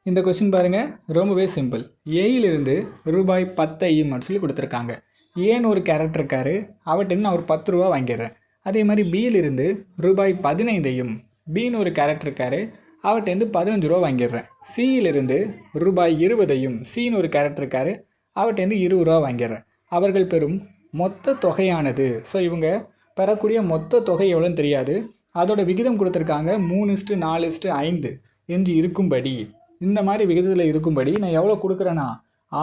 இந்த கொஸ்டின் பாருங்கள், ரொம்பவே சிம்பிள். ஏயிலிருந்து ரூபாய் 10 சொல்லி கொடுத்துருக்காங்க. ஏன்னு ஒரு கேரக்டர் இருக்காரு, அவர்கிட்ட நான் ஒரு 10 ரூபா வாங்கிடுறேன். அதே மாதிரி பியிலிருந்து ரூபாய் 15 பின்னு ஒரு கேரக்டர் இருக்காரு, அவர்கிட்ட 15 ரூபா வாங்கிடுறேன். சியிலிருந்து ரூபாய் 20 சின்னு ஒரு கேரக்டர் இருக்காரு, அவர்கிட்ட 20 ரூபா வாங்கிடுறேன். அவர்கள் பெறும் மொத்த தொகையானது, ஸோ இவங்க பெறக்கூடிய மொத்த தொகை எவ்வளோன்னு தெரியாது, அதோட விகிதம் கொடுத்துருக்காங்க 3:4:5 என்று இருக்கும்படி, இந்த மாதிரி விகிதத்தில் இருக்கும்படி நான் எவ்வளோ கொடுக்குறேன்னா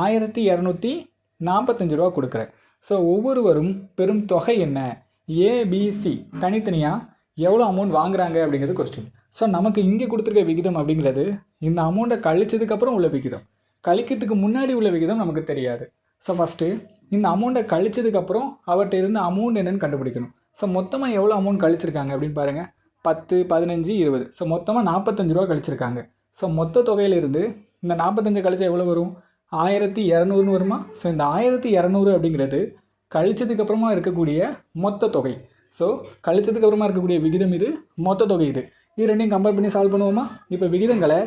1245 ரூபா கொடுக்குறேன். ஸோ ஒவ்வொருவரும் பெரும் தொகை என்ன, ஏபிசி தனித்தனியாக எவ்வளோ அமௌண்ட் வாங்குறாங்க அப்படிங்கிறது கொஸ்டின். ஸோ நமக்கு இங்கே கொடுத்துருக்க விகிதம் அப்படிங்கிறது இந்த அமௌண்ட்டை கழிச்சதுக்கப்புறம் உள்ள விகிதம், கழிக்கிறதுக்கு முன்னாடி உள்ள விகிதம் நமக்கு தெரியாது. ஸோ ஃபஸ்ட்டு இந்த அமௌண்ட்டை கழிச்சதுக்கப்புறம் அவர்கிட்ட இருந்த அமௌண்ட் என்னென்னு கண்டுபிடிக்கணும். ஸோ மொத்தமாக எவ்வளோ அமௌண்ட் கழிச்சிருக்காங்க அப்படின்னு பாருங்கள், 10, 15, 20. ஸோ மொத்தமாக 45 ரூபா கழிச்சிருக்காங்க. ஸோ மொத்த தொகையிலிருந்து இந்த 45 கழிச்சா எவ்வளோ வரும், 1200 வருமா? ஸோ இந்த 1200 அப்படிங்கிறது கழிச்சதுக்கப்புறமா இருக்கக்கூடிய மொத்த தொகை. ஸோ கழிச்சதுக்கப்புறமா இருக்கக்கூடிய விகிதம் இது, மொத்த தொகை இது. இது ரெண்டையும் கம்பேர் பண்ணி சால்வ் பண்ணுவோமா? இப்போ விகிதங்களை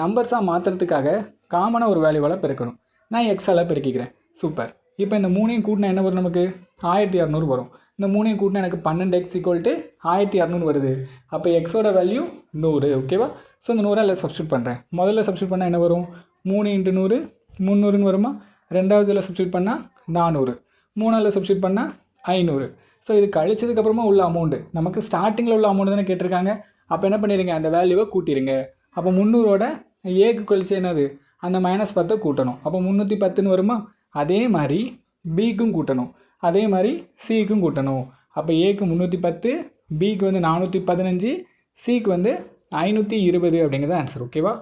நம்பர்ஸாக மாற்றுறதுக்காக காமனாக ஒரு வேல்யூவால் பெருக்கணும். நான் எக்ஸால் பெருக்கிக்கிறேன். சூப்பர். இப்போ இந்த 3ஐயும் கூட்டினா என்ன வரும், நமக்கு 1200 வரும். இந்த 3ஐயும் கூட்டினா எனக்கு 12x = 1200 வருது. அப்போ எக்ஸோட வேல்யூ 100. ஓகேவா? ஸோ இந்த 100 அதில் சப்ஸ்டியூட் பண்ணுறேன். முதல்ல சப்ஸ்டியூட் பண்ணால் என்ன வரும், 3 × 100 300ன்னு வருமா? ரெண்டாவதுல சப்ஸ்டியூட் பண்ணால் 400, மூணாவில் சப்ஸ்டியூட் பண்ணால் 500. ஸோ இது கழிச்சதுக்கப்புறமா உள்ள அமௌண்ட்டு, நமக்கு ஸ்டார்டிங்கில் உள்ள அமௌண்ட் தானே கேட்டிருக்காங்க. அப்போ என்ன பண்ணிடுங்க, அந்த வேல்யூவை கூட்டிடுங்க. அப்போ 300ஓட ஏக்கு கழிச்சு என்னது, அந்த -10 கூட்டணும். அப்போ 310ன்னு வருமா? அதே மாதிரி பிக்கும் கூட்டணும், அதே மாதிரி சிக்கும் கூட்டணும். அப்போ ஏக்கு 310, பிக்கு 415, சிக்கு 520 அப்படிங்கிறது ஆன்சர். ஓகேவா?